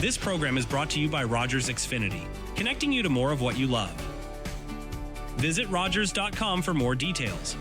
This program is brought to you by Rogers Xfinity, connecting you to more of what you love. Visit Rogers.com for more details.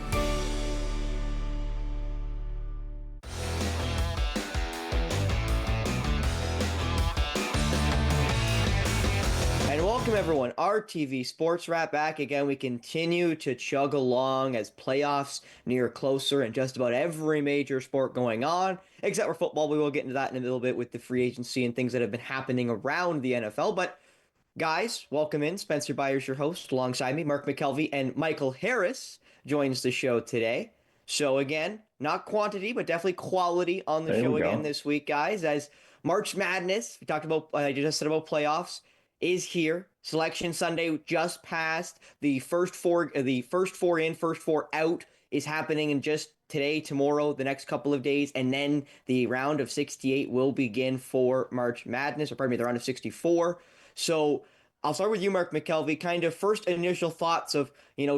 And welcome everyone, RTV Sports Rap back again. We continue to chug along as playoffs near closer in just about every major sport going on, except for football. We will get into that in a little bit with the free agency and things that have been happening around the NFL. But guys, welcome in. Spencer Byers, your host, alongside me. Mark McKelvey and Michael Harris joins the show today. So again, not quantity, but definitely quality on the show again this week, guys. As March Madness, we talked about, I just said about playoffs, is here. Selection Sunday just passed. The first four in, first four out is happening in just today, tomorrow, the next couple of days, and then the round of 68 will begin for March Madness, or pardon me, the round of 64. So I'll start with you, Mark McKelvey. Kind of first initial thoughts of,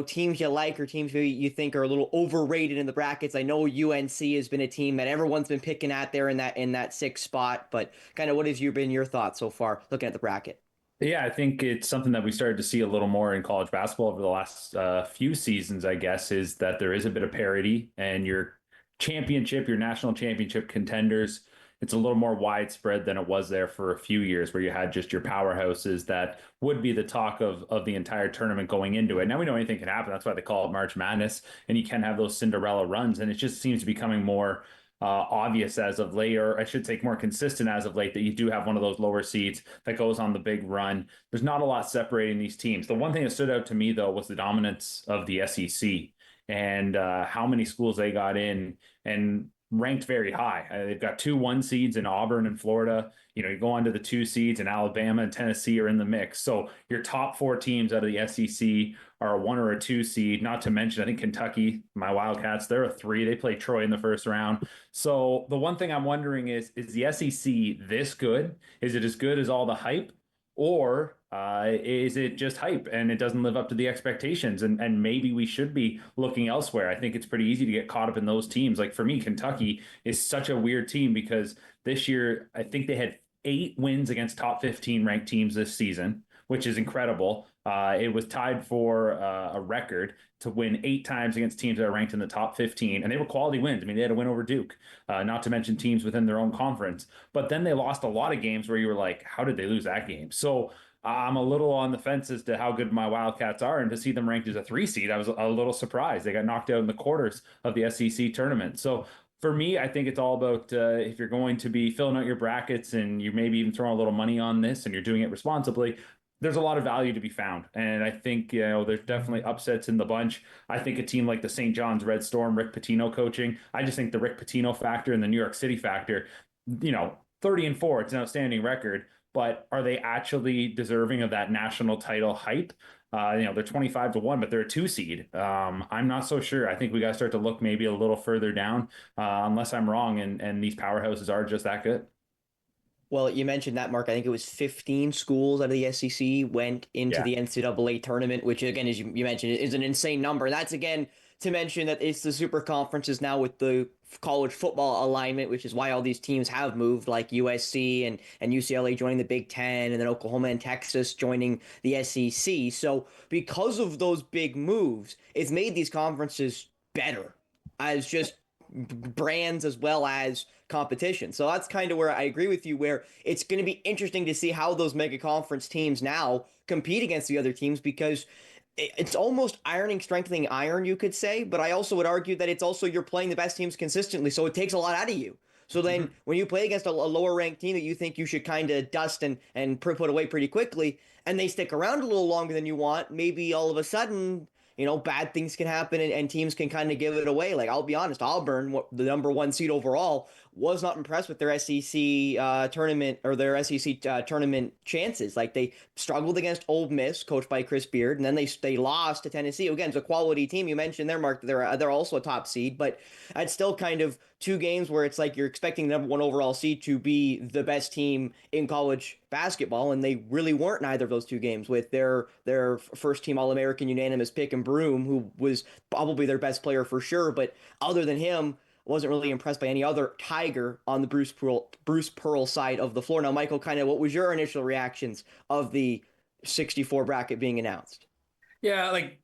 teams you like or teams maybe you think are a little overrated in the brackets. I know UNC has been a team that everyone's been picking at there in that sixth spot, but kind of what has been your thoughts so far looking at the bracket? Yeah, I think it's something that we started to see a little more in college basketball over the last few seasons, I guess, is that there is a bit of parity and your national championship contenders, it's a little more widespread than it was there for a few years where you had just your powerhouses that would be the talk of the entire tournament going into it. Now we know anything can happen. That's why they call it March Madness, and you can have those Cinderella runs, and it just seems to be becoming more obvious as of late, or I should say more consistent as of late, that you do have one of those lower seeds that goes on the big run. There's not a lot separating these teams. The one thing that stood out to me, though, was the dominance of the SEC and how many schools they got in and ranked very high. They've got 2 1 seeds in Auburn and Florida. You go on to the 2 seeds, and Alabama and Tennessee are in the mix. So your top 4 teams out of the SEC are a 1 or a 2 seed. Not to mention, I think Kentucky, my Wildcats, they're a 3. They play Troy in the first round. So the one thing I'm wondering is the SEC this good? Is it as good as all the hype? Or is it just hype and it doesn't live up to the expectations? And maybe we should be looking elsewhere. I think it's pretty easy to get caught up in those teams. Like for me, Kentucky is such a weird team because this year, I think they had 8 wins against top 15 ranked teams this season, which is incredible. It was tied for a record to win 8 times against teams that are ranked in the top 15, and they were quality wins. I mean, they had a win over Duke, not to mention teams within their own conference. But then they lost a lot of games where you were like, how did they lose that game? So I'm a little on the fence as to how good my Wildcats are, and to see them ranked as a 3 seed, I was a little surprised. They got knocked out in the quarters of the SEC tournament. So for me, I think it's all about if you're going to be filling out your brackets and you're maybe even throwing a little money on this and you're doing it responsibly, there's a lot of value to be found. And I think, there's definitely upsets in the bunch. I think a team like the St. John's Red Storm, Rick Pitino coaching, I just think the Rick Pitino factor and the New York City factor, 30-4, it's an outstanding record, but are they actually deserving of that national title hype? They're 25-1, but they're a 2 seed. I'm not so sure. I think we got to start to look maybe a little further down, unless I'm wrong, and these powerhouses are just that good. Well, you mentioned that, Mark. I think it was 15 schools out of the SEC went into the NCAA tournament, which, again, as you mentioned, is an insane number. That's, again, to mention that it's the super conferences now with the college football alignment, which is why all these teams have moved, like USC and UCLA joining the Big Ten, and then Oklahoma and Texas joining the SEC. So because of those big moves, it's made these conferences better as just brands as well as competition. So that's kind of where I agree with you, where it's going to be interesting to see how those mega conference teams now compete against the other teams, because it's almost ironing, strengthening iron, you could say. But I also would argue that it's also you're playing the best teams consistently, so it takes a lot out of you. So then when you play against a lower ranked team that you think you should kind of dust and put away pretty quickly, and they stick around a little longer than you want, maybe all of a sudden, bad things can happen and teams can kind of give it away. Like, I'll be honest, Auburn, the number 1 seed overall, was not impressed with their SEC tournament or their SEC tournament chances. Like, they struggled against Ole Miss, coached by Chris Beard, and then they lost to Tennessee. Again, it's a quality team. You mentioned there, Mark, they're also a top seed, but it's still kind of 2 games where it's like you're expecting the number 1 overall seed to be the best team in college basketball, and they really weren't in either of those 2 games with their first team All-American unanimous pick and Broom, who was probably their best player for sure. But other than him, wasn't really impressed by any other Tiger on the Bruce Pearl side of the floor. Now, Michael, kind of what was your initial reactions of the 64 bracket being announced? Yeah, like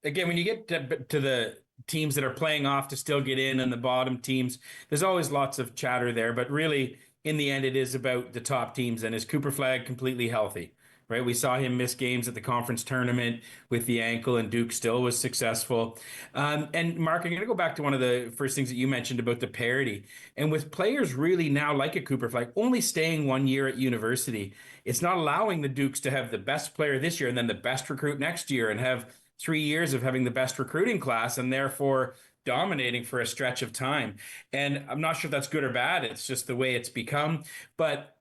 again, when you get to the teams that are playing off to still get in and the bottom teams, there's always lots of chatter there. But really, in the end, it is about the top teams. And is Cooper Flag completely healthy? Right. We saw him miss games at the conference tournament with the ankle, and Duke still was successful. And Mark, I'm going to go back to one of the first things that you mentioned about the parity. And with players really now like a Cooper Flag only staying 1 year at university, it's not allowing the Dukes to have the best player this year and then the best recruit next year and have 3 years of having the best recruiting class and therefore dominating for a stretch of time. And I'm not sure if that's good or bad. It's just the way it's become. But,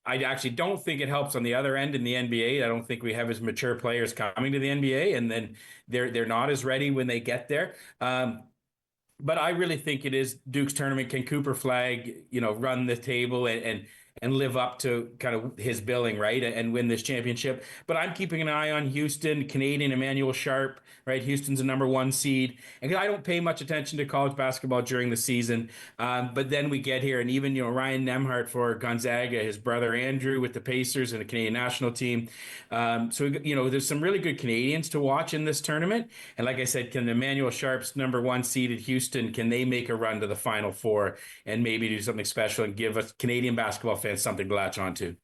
I actually don't think it helps on the other end in the NBA. I don't think we have as mature players coming to the NBA, and then they're not as ready when they get there. But I really think it is Duke's tournament. Can Cooper Flag, run the table and live up to kind of his billing, right, and win this championship? But I'm keeping an eye on Houston, Canadian Emmanuel Sharp, right? Houston's a #1 seed, and I don't pay much attention to college basketball during the season. But then we get here, and even Ryan Nemhart for Gonzaga, his brother Andrew with the Pacers and the Canadian national team. So there's some really good Canadians to watch in this tournament. And like I said, can Emmanuel Sharp's #1 seed at Houston, can they make a run to the Final Four and maybe do something special and give us Canadian basketball fans something to latch onto?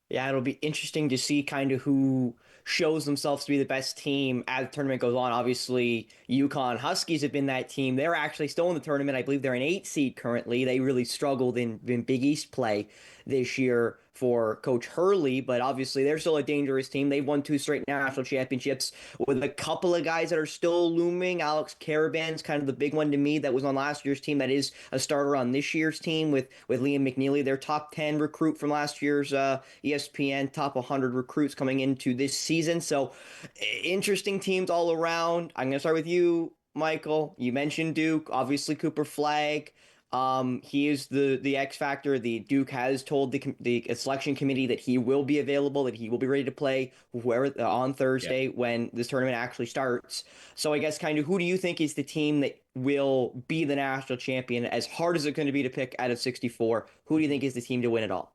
Yeah, it'll be interesting to see kind of who shows themselves to be the best team as the tournament goes on. Obviously, UConn Huskies have been that team. They're actually still in the tournament. I believe they're an 8 seed currently. They really struggled in Big East play this year for Coach Hurley, but obviously they're still a dangerous team. They've won 2 straight national championships with a couple of guys that are still looming. Alex Caravan's kind of the big one to me that was on last year's team that is a starter on this year's team with Liam McNeely, their top 10 recruit from last year's ESPN top 100 recruits coming into this season. So interesting teams all around. I'm going to start with you, Michael. You mentioned Duke, obviously Cooper Flag. He is the X factor. The Duke has told the selection committee that he will be available, that he will be ready to play whoever on Thursday when this tournament actually starts. So I guess kind of who do you think is the team that will be the national champion? As hard as it's going to be to pick out of 64, who do you think is the team to win it all?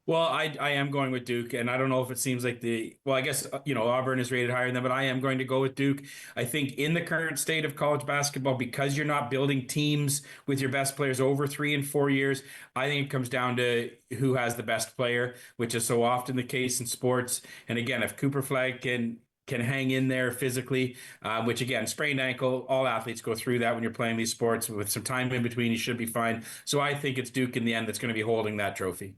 Well, I am going with Duke, and I don't know if it seems like I guess, Auburn is rated higher than them, but I am going to go with Duke. I think in the current state of college basketball, because you're not building teams with your best players over 3 and 4 years, I think it comes down to who has the best player, which is so often the case in sports. And again, if Cooper Flag can hang in there physically, which again, sprained ankle, all athletes go through that when you're playing these sports. With some time in between, you should be fine. So I think it's Duke in the end that's going to be holding that trophy.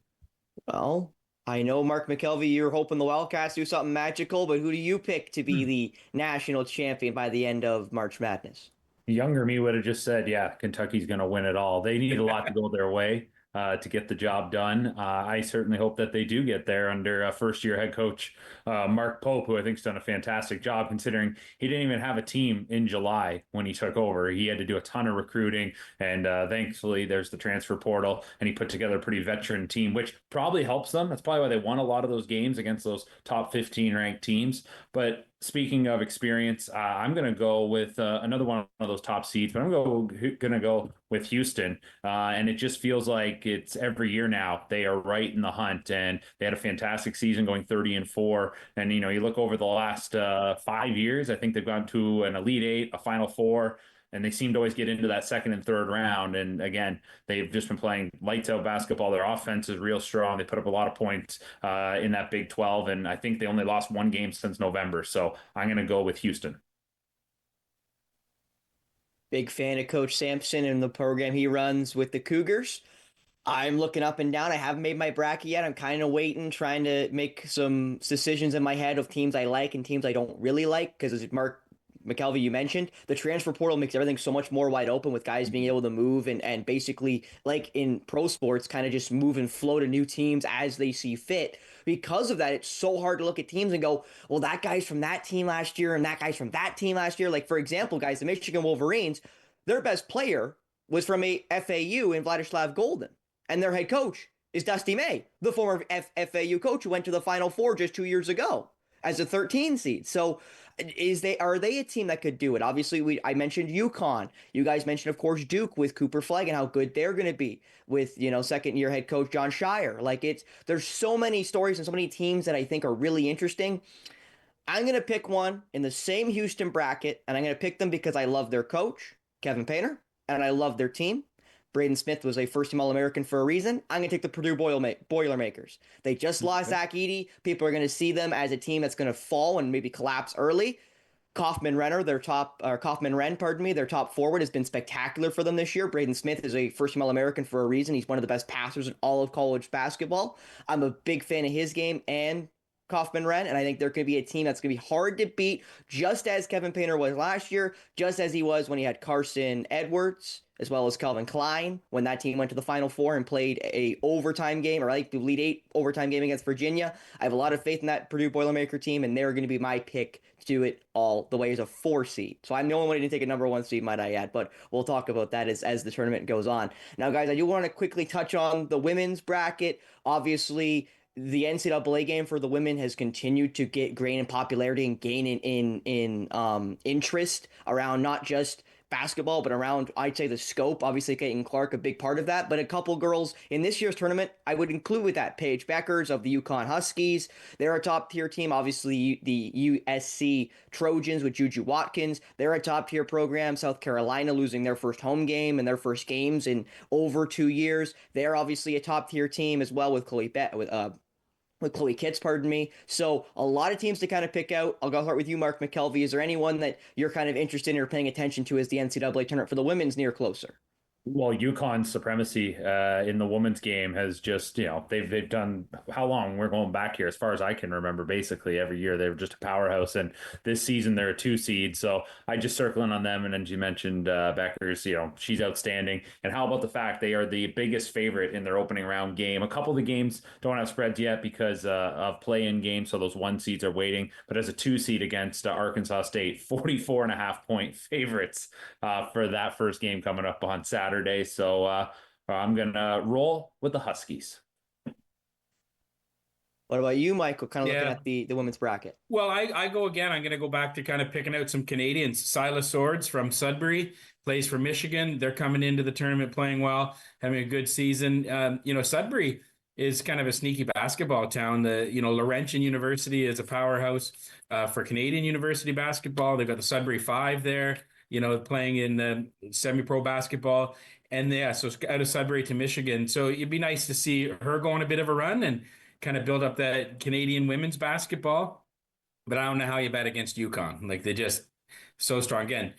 Well, I know Mark McKelvey, you're hoping the Wildcats do something magical, but who do you pick to be the national champion by the end of March Madness? Younger me would have just said, yeah, Kentucky's going to win it all. They need a lot to go their way to get the job done. I certainly hope that they do get there under first-year head coach Mark Pope, who I think's done a fantastic job considering he didn't even have a team in July when he took over. He had to do a ton of recruiting, and thankfully there's the transfer portal, and he put together a pretty veteran team, which probably helps them. That's probably why they won a lot of those games against those top 15 ranked teams. But speaking of experience, I'm going to go with another one of those top seeds, but I'm going to go with Houston. And it just feels like it's every year now they are right in the hunt, and they had a fantastic season going 30-4. And, you look over the last 5 years, I think they've gone to an Elite Eight, a Final Four, and they seem to always get into that second and third round. And again, they've just been playing lights out basketball. Their offense is real strong. They put up a lot of points in that Big 12. And I think they only lost 1 game since November. So I'm going to go with Houston. Big fan of Coach Sampson and the program he runs with the Cougars. I'm looking up and down. I haven't made my bracket yet. I'm kind of waiting, trying to make some decisions in my head of teams I like and teams I don't really like. Because as Mark McKelvey, you mentioned, the transfer portal makes everything so much more wide open with guys being able to move and basically, like in pro sports, kind of just move and flow to new teams as they see fit. Because of that, it's so hard to look at teams and go, well, that guy's from that team last year and that guy's from that team last year. Like, for example, guys, the Michigan Wolverines, their best player was from a FAU in Vladislav Golden, and their head coach is Dusty May, the former FAU coach who went to the Final Four just 2 years ago as a 13 seed. So Are they a team that could do it? Obviously, I mentioned UConn. You guys mentioned, of course, Duke with Cooper Flegg and how good they're going to be with, second year head coach John Shire. There's so many stories and so many teams that I think are really interesting. I'm going to pick one in the same Houston bracket, and I'm going to pick them because I love their coach, Kevin Painter, and I love their team. Braden Smith was a first-team All-American for a reason. I'm going to take the Purdue Boilermakers. They just lost Zach Edey. People are going to see them as a team that's going to fall and maybe collapse early. Kaufman Wren, pardon me, their top forward has been spectacular for them this year. Braden Smith is a first-team All-American for a reason. He's one of the best passers in all of college basketball. I'm a big fan of his game and Kaufman Wren, and I think they're going to be a team that's going to be hard to beat, just as Kevin Painter was last year, just as he was when he had Carson Edwards, as well as Calvin Klein, when that team went to the Final Four and played a overtime game, or like the Elite Eight overtime game against Virginia. I have a lot of faith in that Purdue Boilermaker team, and they're going to be my pick to do it all the way as a 4 seed. So I'm the only one who didn't take a number 1 seed, might I add, but we'll talk about that as the tournament goes on. Now, guys, I do want to quickly touch on the women's bracket. Obviously, the NCAA game for the women has continued to gain in popularity and gain in interest around not just basketball, but around, I'd say, the scope. Obviously, Caitlin Clark, a big part of that, but a couple girls in this year's tournament, I would include with that Paige Beckers of the UConn Huskies. They're a top-tier team. Obviously, the USC Trojans with Juju Watkins. They're a top-tier program. South Carolina losing their first home game and their first games in over 2 years. They're obviously a top-tier team as well with Chloe Kitts, pardon me. So a lot of teams to kind of pick out. I'll go start with you, Mark McKelvey. Is there anyone that you're kind of interested in or paying attention to as the NCAA tournament for the women's near closer? Well, UConn's supremacy in the women's game has just, they've done how long? We're going back here as far as I can remember. Basically, every year they were just a powerhouse, and this season they're a 2 seed. So I just circling on them. And as you mentioned, Beckers, she's outstanding. And how about the fact they are the biggest favorite in their opening round game? A couple of the games don't have spreads yet because of play-in games, so those 1 seeds are waiting. But as a 2 seed against Arkansas State, 44.5-point favorites for that first game coming up on Saturday. So I'm going to roll with the Huskies. What about you, Michael? Kind of looking at the women's bracket. Well, I go again. I'm going to go back to kind of picking out some Canadians. Silas Swords from Sudbury plays for Michigan. They're coming into the tournament playing well, having a good season. Sudbury is kind of a sneaky basketball town. Laurentian University is a powerhouse for Canadian university basketball. They've got the Sudbury Five there, playing in the semi-pro basketball. And so out of Sudbury to Michigan. So it'd be nice to see her go on a bit of a run and kind of build up that Canadian women's basketball. But I don't know how you bet against UConn. They're just so strong. Again,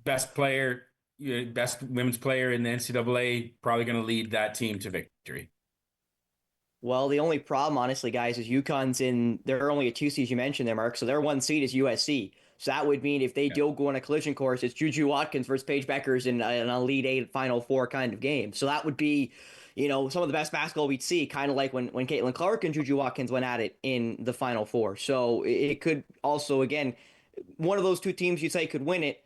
best women's player in the NCAA, probably going to lead that team to victory. Well, the only problem, honestly, guys, is UConn's they're only a 2 seed, you mentioned there, Mark. So their 1 seed is USC. So that would mean if they do go on a collision course, it's Juju Watkins versus Paige Beckers in an Elite Eight Final Four kind of game. So that would be, some of the best basketball we'd see, kind of like when Caitlin Clark and Juju Watkins went at it in the Final Four. So it could also, again, one of those 2 teams you'd say could win it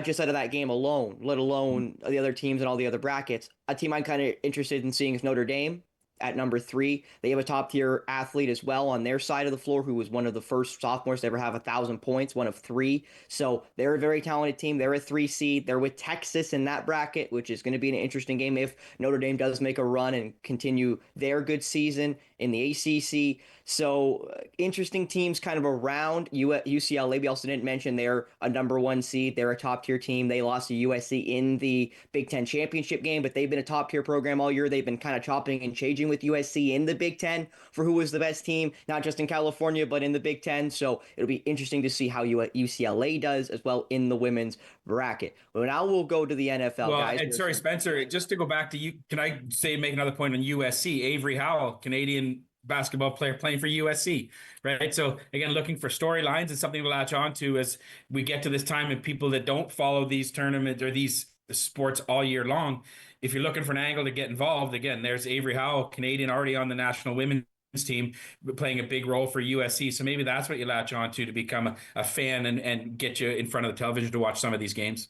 just out of that game alone, let alone the other teams and all the other brackets. A team I'm kind of interested in seeing is Notre Dame. At number 3, they have a top-tier athlete as well on their side of the floor who was one of the first sophomores to ever have 1,000 points, one of 3. So they're a very talented team. They're a 3 seed. They're with Texas in that bracket, which is going to be an interesting game if Notre Dame does make a run and continue their good season in the ACC. So interesting teams kind of around. UCLA, we also didn't mention they're a number 1 seed. They're a top-tier team. They lost to USC in the Big Ten championship game, but they've been a top-tier program all year. They've been kind of chopping and changing with USC in the Big Ten for who was the best team, not just in California, but in the Big Ten. So it'll be interesting to see how UCLA does as well in the women's bracket. Well, now we'll go to the NFL, guys. And sorry, Spencer, just to go back to you, can I make another point on USC? Avery Howell, Canadian basketball player playing for USC, right? So again, looking for storylines and something to latch on to as we get to this time, and people that don't follow these tournaments or these sports all year long, if you're looking for an angle to get involved, again, there's Avery Howell, Canadian, already on the national women's team, playing a big role for USC. So maybe that's what you latch on to become a fan and get you in front of the television to watch some of these games.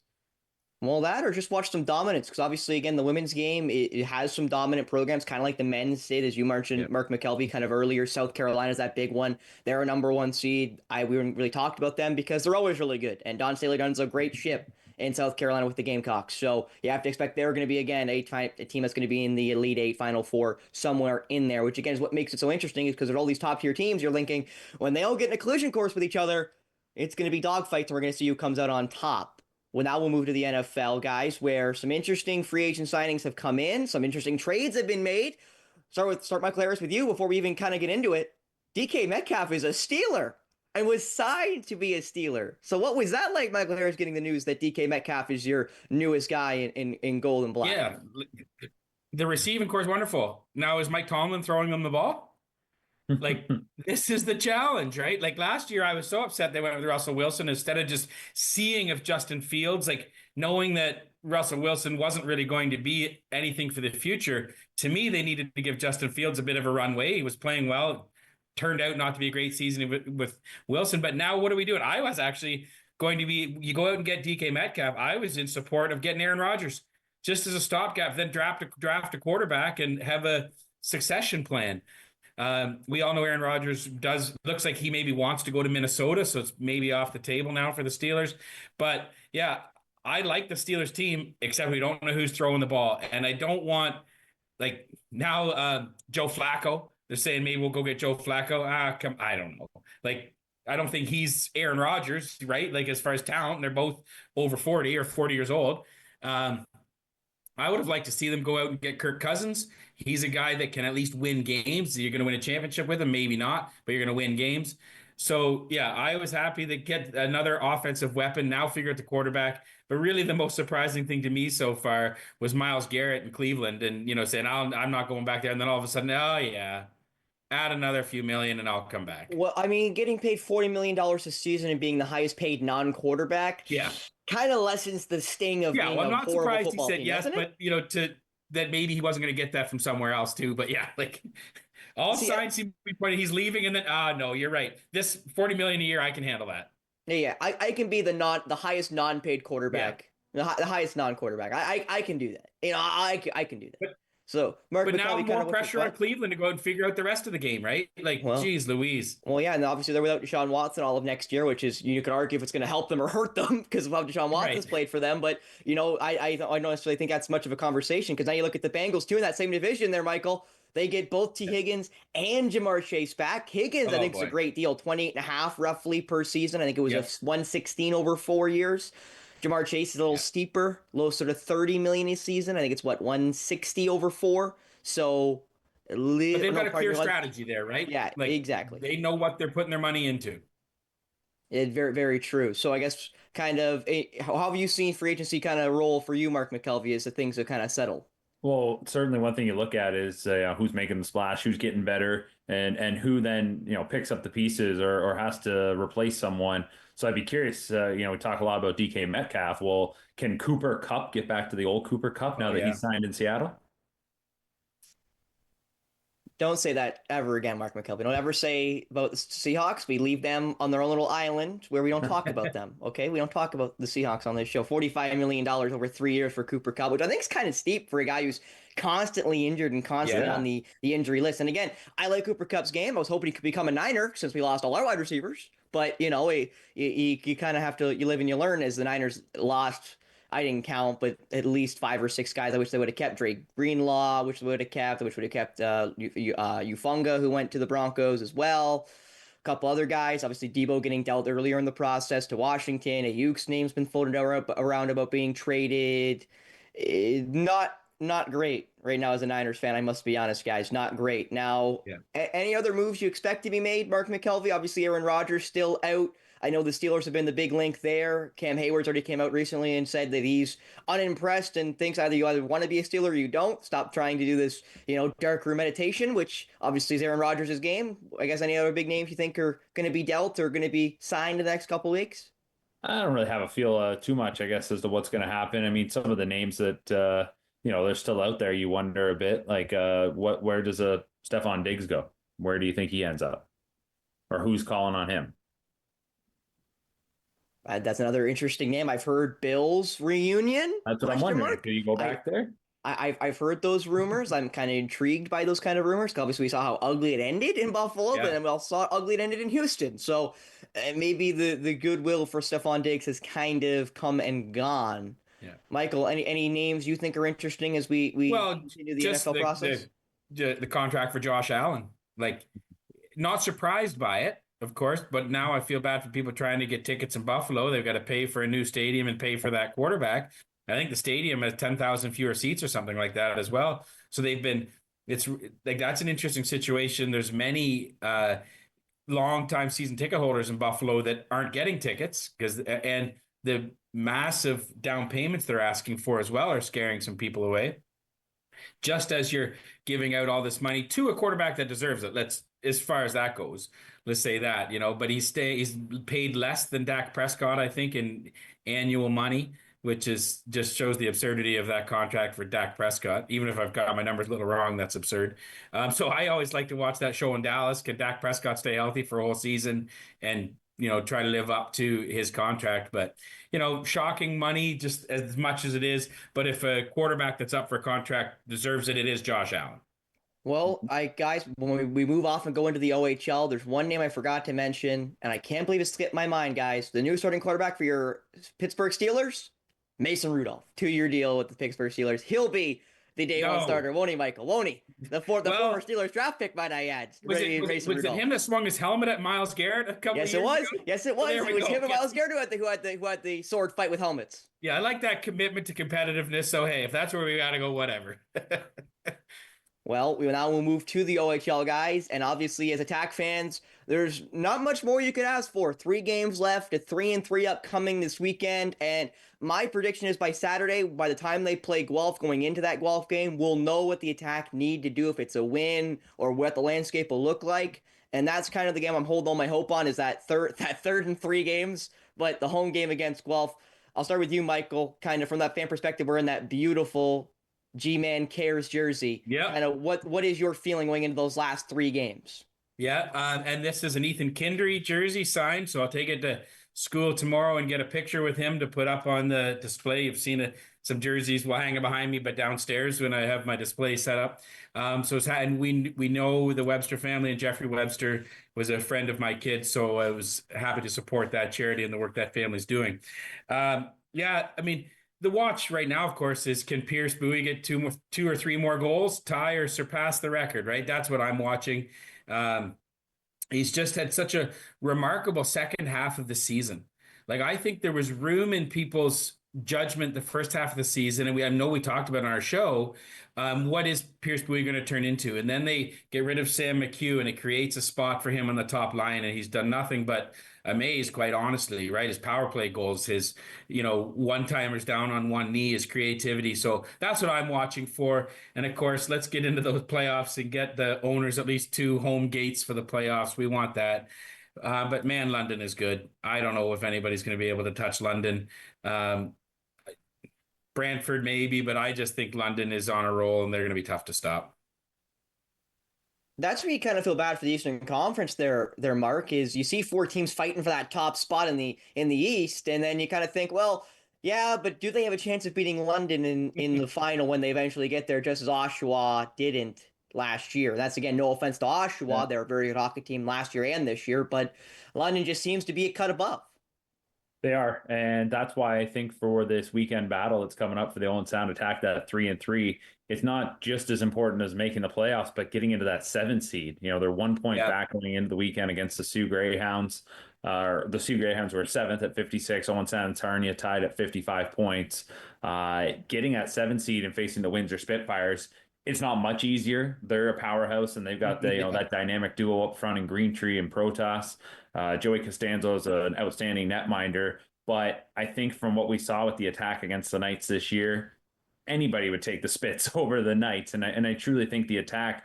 Well, that or just watch some dominance because obviously, again, the women's game it has some dominant programs, kind of like the men's did, as you mentioned, Yep. Mark McKelvey kind of earlier. South Carolina's that big one. They're a number one seed. We haven't really talked about them because they're always really good, and Don Staley runs a great ship in South Carolina with the Gamecocks. So you have to expect they're going to be again a team that's going to be in the Elite Eight, Final Four, somewhere in there. Which again is what makes it so interesting, is because there's all these top tier teams. You're linking when they all get in a collision course with each other, it's going to be dogfights, and we're going to see who comes out on top. Well, now we'll move to the NFL, guys, where some interesting free agent signings have come in, some interesting trades have been made. Start Michael Harris with you before we even kind of get into it. DK Metcalf is a Steeler and was signed to be a Steeler. So what was that like, Michael Harris, getting the news that DK Metcalf is your newest guy in gold and black? Yeah, the receiving core is wonderful. Now, is Mike Tomlin throwing them the ball? Like, this is the challenge, right? Like last year, I was so upset they went with Russell Wilson instead of just seeing if Justin Fields, like knowing that Russell Wilson wasn't really going to be anything for the future. To me, they needed to give Justin Fields a bit of a runway. He was playing well. Turned out not to be a great season with Wilson. But now what are we doing? I was actually going to be, you go out and get DK Metcalf. I was in support of getting Aaron Rodgers just as a stopgap, then draft a quarterback and have a succession plan. We all know Aaron Rodgers looks like he maybe wants to go to Minnesota, so it's maybe off the table now for the Steelers. But yeah, I like the Steelers team, except we don't know who's throwing the ball. And I don't want, like, now Joe Flacco. They're saying maybe we'll go get Joe Flacco. I don't know. Like, I don't think he's Aaron Rodgers, right? Like, as far as talent, they're both over 40 or 40 years old. I would have liked to see them go out and get Kirk Cousins. He's a guy that can at least win games. You're going to win a championship with him, maybe not, but you're going to win games. So, yeah, I was happy to get another offensive weapon, now figure out the quarterback. But really the most surprising thing to me so far was Myles Garrett in Cleveland and, saying, I'm not going back there. And then all of a sudden, oh, yeah, add another few million and I'll come back. Well, I mean, getting paid $40 million a season and being the highest paid non-quarterback Yeah. kind of lessens the sting of being I'm a not horrible surprised he football said team, yes, doesn't it? but that maybe he wasn't going to get that from somewhere else too. But yeah, like all See, signs seem to be pointing he's leaving, and then no, you're right. This 40 million a year, I can handle that. Yeah, I can be the highest non-paid quarterback, the highest non-quarterback. I can do that. I can do that. So, Mark, but now more pressure on Cleveland to go and figure out the rest of the game, right? Like, geez, Louise. Well, yeah, and obviously they're without Deshaun Watson all of next year, which is, you could argue if it's going to help them or hurt them because of how Deshaun Watson's played for them. But I don't necessarily think that's much of a conversation, because now you look at the Bengals too in that same division there, Michael. They get both T. Higgins and Jamar Chase back. Higgins, I think, is a great deal, 28.5 roughly per season. I think it was a 116 over 4 years. Jamar Chase is a little steeper, low sort of 30 million a season. I think it's 160 over 4. So, but they've got a clear strategy there, right? Yeah, like, exactly. They know what they're putting their money into. Very, very true. So I guess kind of, how have you seen free agency kind of roll for you, Mark McKelvey, as the things have kind of settled? Well, certainly one thing you look at is who's making the splash, who's getting better, and who then picks up the pieces or has to replace someone. So I'd be curious. We talk a lot about DK Metcalf. Well, can Cooper Kupp get back to the old Cooper Kupp now that he's signed in Seattle? Don't say that ever again, Mark McKelvey. Don't ever say about the Seahawks. We leave them on their own little island where we don't talk about them. Okay, we don't talk about the Seahawks on this show. $45 million over 3 years for Cooper Kupp, which I think is kind of steep for a guy who's constantly injured and constantly on the injury list. And again, I like Cooper Kupp's game. I was hoping he could become a Niner since we lost all our wide receivers. But you kind of have to, you live and you learn, as the Niners lost. I didn't count, but at least 5 or 6 guys I wish they would have kept. Drake Greenlaw, which they would have kept. I wish would have kept Ufunga, who went to the Broncos as well. A couple other guys. Obviously, Debo getting dealt earlier in the process to Washington. Ayuk's name's been floated around about being traded. Not great right now as a Niners fan. I must be honest, guys. Not great. Now, any other moves you expect to be made, Mark McKelvey? Obviously, Aaron Rodgers still out. I know the Steelers have been the big link there. Cam Hayward's already came out recently and said that he's unimpressed and thinks you either want to be a Steeler or you don't. Stop trying to do this, dark room meditation, which obviously is Aaron Rodgers' game. I guess any other big names you think are going to be dealt or going to be signed in the next couple weeks? I don't really have a feel too much, I guess, as to what's going to happen. I mean, some of the names that, they're still out there, you wonder a bit, like where does Stephon Diggs go? Where do you think he ends up? Or who's calling on him? That's another interesting name. I've heard Bills reunion? That's what I'm Question wondering. mark. Do you go I, back there? I've heard those rumors. I'm kind of intrigued by those kind of rumors. 'Cause obviously, we saw how ugly it ended in Buffalo, but Yeah. then we also saw how ugly it ended in Houston. So maybe the goodwill for Stephon Diggs has kind of come and gone. Yeah. Michael, any names you think are interesting as we Well, continue the just NFL process? the contract for Josh Allen. Like, not surprised by it, of course, but now I feel bad for people trying to get tickets in Buffalo. They've got to pay for a new stadium and pay for that quarterback. I think the stadium has 10,000 fewer seats or something like that as well. So it's like, that's an interesting situation. There's many long time season ticket holders in Buffalo that aren't getting tickets and the massive down payments they're asking for as well are scaring some people away. Just as you're giving out all this money to a quarterback that deserves it. As far as that goes, let's say that, but he's paid less than Dak Prescott, I think, in annual money, which is just shows the absurdity of that contract for Dak Prescott. Even if I've got my numbers a little wrong, that's absurd. So I always like to watch that show in Dallas. Can Dak Prescott stay healthy for a whole season and try to live up to his contract? But shocking money just as much as it is. But if a quarterback that's up for contract deserves it, it is Josh Allen. Well, guys, when we move off and go into the OHL, there's one name I forgot to mention, and I can't believe it slipped my mind, guys. The new starting quarterback for your Pittsburgh Steelers, Mason Rudolph, 2-year deal with the Pittsburgh Steelers. He'll be the day one starter, won't he, Michael? Won't he? The former Steelers draft pick, might I add. Was it him that swung his helmet at Myles Garrett a couple Yes, of it years was. ago? Yes, it was. There It we was go. him and Myles Garrett who had the sword fight with helmets. Yeah, I like that commitment to competitiveness. So hey, if that's where we got to go, whatever. Well, we'll move to the OHL, guys, and obviously as Attack fans, there's not much more you could ask for. 3 games left, a 3-3 upcoming this weekend, and my prediction is by Saturday, by the time they play Guelph, going into that Guelph game, we'll know what the Attack need to do, if it's a win or what the landscape will look like, and that's kind of the game I'm holding all my hope on, is that third and 3 games, but the home game against Guelph. I'll start with you, Michael. Kind of from that fan perspective, we're in that beautiful G-Man Cares jersey. Yeah. Kind of what is your feeling going into those last 3 games? Yeah, and this is an Ethan Kindry jersey signed, so I'll take it to school tomorrow and get a picture with him to put up on the display. You've seen some jerseys will hang behind me, but downstairs when I have my display set up. And we know the Webster family, and Jeffrey Webster was a friend of my kids, so I was happy to support that charity and the work that family's doing. Yeah, I mean, the watch right now, of course, is can Pierce Bowie get 2 or 3 more goals, tie or surpass the record, right? That's what I'm watching. He's just had such a remarkable second half of the season. Like, I think there was room in people's judgment the first half of the season, and I know we talked about on our show, what is Pierce Bowie going to turn into? And then they get rid of Sam McHugh, and it creates a spot for him on the top line, and he's done nothing but amaze, quite honestly, right? His power play goals, his one-timers down on one knee, his creativity. So that's what I'm watching for. And of course, let's get into those playoffs and get the owners at least 2 home gates for the playoffs. We want that. But man, London is good. I don't know if anybody's going to be able to touch London. Brantford maybe, but I just think London is on a roll and they're going to be tough to stop. That's where you kind of feel bad for the Eastern Conference. Their mark is you see 4 teams fighting for that top spot in the East, and then you kind of think, well, yeah, but do they have a chance of beating London in the final when they eventually get there, just as Oshawa didn't last year? That's, again, no offense to Oshawa. Yeah. They're a very good hockey team last year and this year, but London just seems to be a cut above. They are, and that's why I think for this weekend battle that's coming up for the Owen Sound Attack, that 3-3, it's not just as important as making the playoffs, but getting into that 7 seed. They're 1 point back going into the weekend against the Sioux Greyhounds. The Sioux Greyhounds were 7th at 56. Owen Sound Sarnia tied at 55 points. Getting that 7 seed and facing the Windsor Spitfires, it's not much easier. They're a powerhouse, and they've got that dynamic duo up front in Greentree and Protoss. Joey Costanzo is an outstanding netminder, but I think from what we saw with the Attack against the Knights this year, anybody would take the Spits over the Knights. And I truly think the Attack,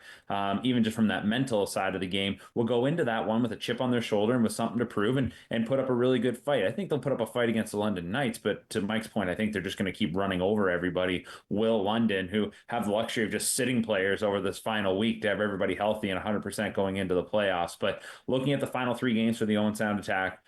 even just from that mental side of the game, will go into that one with a chip on their shoulder and with something to prove and put up a really good fight. I think they'll put up a fight against the London Knights, but to Mike's point, I think they're just going to keep running over everybody. Will London, who have the luxury of just sitting players over this final week to have everybody healthy and 100% going into the playoffs. But looking at the final 3 games for the Owen Sound Attack,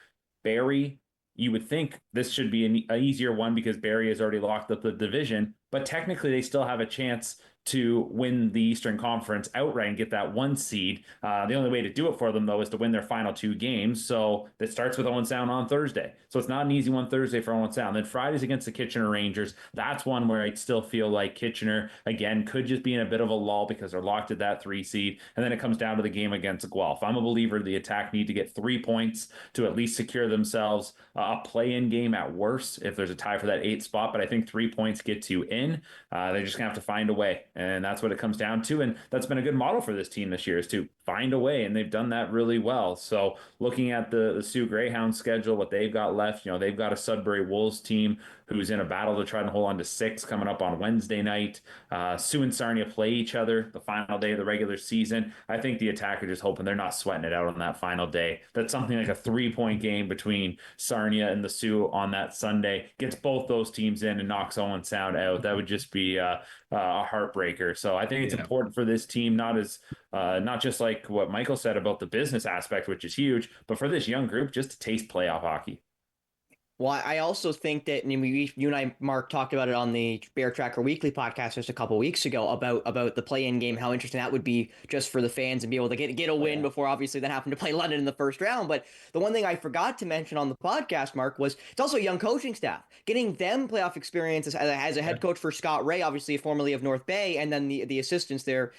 Barrie, you would think this should be an easier one because Barrie has already locked up the division, but technically they still have a chance to win the Eastern Conference outright and get that 1 seed. The only way to do it for them, though, is to win their final 2 games. So it starts with Owen Sound on Thursday. So it's not an easy one Thursday for Owen Sound. Then Friday's against the Kitchener Rangers. That's one where I still feel like Kitchener, again, could just be in a bit of a lull because they're locked at that 3 seed. And then it comes down to the game against Guelph. I'm a believer the Attack need to get 3 points to at least secure themselves a play-in game at worst if there's a tie for that 8th spot. But I think 3 points gets you in. They're just going to have to find a way. And that's what it comes down to. And that's been a good model for this team this year, is to find a way. And they've done that really well. So looking at the Sioux Greyhounds schedule, what they've got left, they've got a Sudbury Wolves team who's in a battle to try and hold on to 6 coming up on Wednesday night. Sioux and Sarnia play each other the final day of the regular season. I think the Attack are just hoping they're not sweating it out on that final day. That's something like a 3-point game between Sarnia and the Sioux on that Sunday gets both those teams in and knocks Owen Sound out. That would just be a heartbreaker. So I think it's important for this team, not just like what Michael said about the business aspect, which is huge, but for this young group just to taste playoff hockey. Well, I also think that, and you and I, Mark, talked about it on the Bear Tracker Weekly podcast just a couple weeks ago about the play-in game, how interesting that would be just for the fans and be able to get a win before obviously then having to play London in the first round. But the one thing I forgot to mention on the podcast, Mark, was it's also a young coaching staff. Getting them playoff experience as a head coach for Scott Ray, obviously formerly of North Bay, and then the assistants there,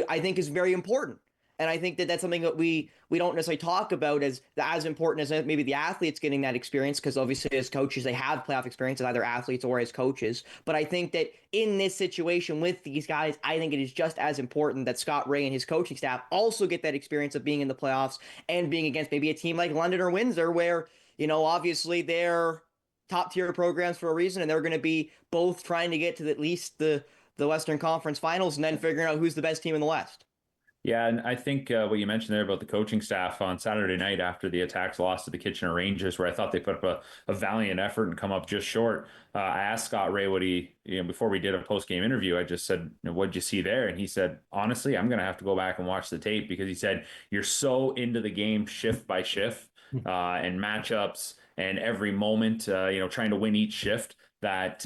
I think is very important. And I think that that's something that we don't necessarily talk about as important as maybe the athletes getting that experience, because obviously as coaches, they have playoff experience as either athletes or as coaches. But I think that in this situation with these guys, I think it is just as important that Scott Ray and his coaching staff also get that experience of being in the playoffs and being against maybe a team like London or Windsor where, obviously they're top tier programs for a reason, and they're going to be both trying to get to at least the Western Conference Finals and then figuring out who's the best team in the West. Yeah, and I think what you mentioned there about the coaching staff on Saturday night after the Attacks lost to the Kitchener Rangers, where I thought they put up a valiant effort and come up just short. I asked Scott Ray what he, before we did a post-game interview, I just said, what'd you see there? And he said, honestly, I'm going to have to go back and watch the tape, because he said, you're so into the game shift by shift and matchups and every moment, trying to win each shift, that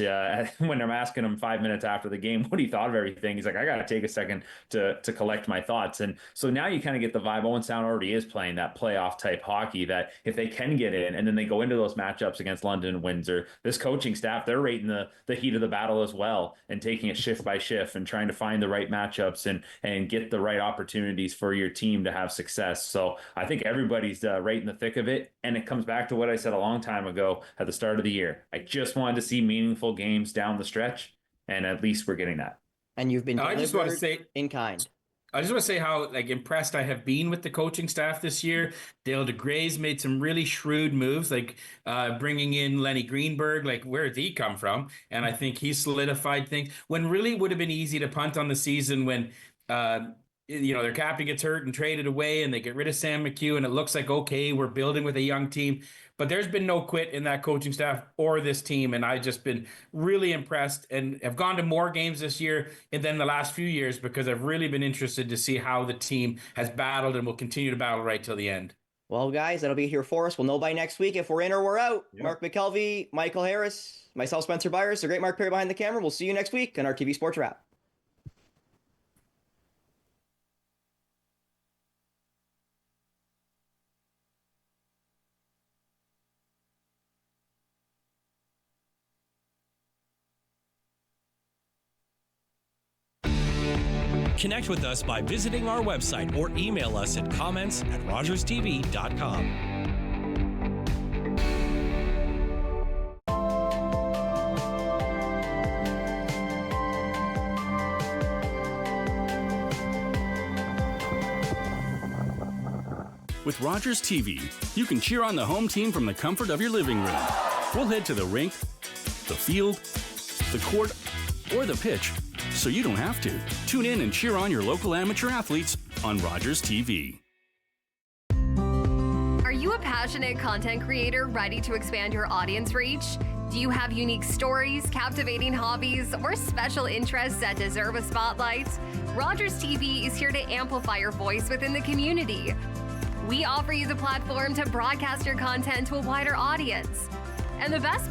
when I'm asking him 5 minutes after the game what he thought of everything, he's like, I got to take a second to collect my thoughts. And so now you kind of get the vibe. Owen Sound already is playing that playoff type hockey, that if they can get in and then they go into those matchups against London and Windsor, this coaching staff, they're rating the heat of the battle as well and taking it shift by shift and trying to find the right matchups and get the right opportunities for your team to have success. So I think everybody's right in the thick of it. And it comes back to what I said a long time ago at the start of the year. I just wanted to see meaningful games down the stretch, and at least we're getting that. And you've been I just want to say in kind. I just want to say how impressed I have been with the coaching staff this year. Dale DeGray's made some really shrewd moves, bringing in Lenny Greenberg. Where did he come from? And I think he's solidified things when really would have been easy to punt on the season when their captain gets hurt and traded away and they get rid of Sam McHugh, and it looks like, okay, we're building with a young team. But there's been no quit in that coaching staff or this team, and I've just been really impressed and have gone to more games this year than the last few years, because I've really been interested to see how the team has battled and will continue to battle right till the end. Well, guys, that'll be here for us. We'll know by next week if we're in or we're out. Yep. Mark McKelvey, Michael Harris, myself, Spencer Byers, the great Mark Perry behind the camera. We'll see you next week on RTV Sports Rap. Connect with us by visiting our website or email us at comments@rogerstv.com. With Rogers TV, you can cheer on the home team from the comfort of your living room. We'll head to the rink, the field, the court, or the pitch, so you don't have to. Tune in and cheer on your local amateur athletes on Rogers TV. Are you a passionate content creator ready to expand your audience reach? Do you have unique stories, captivating hobbies, or special interests that deserve a spotlight? Rogers TV is here to amplify your voice within the community. We offer you the platform to broadcast your content to a wider audience. And the best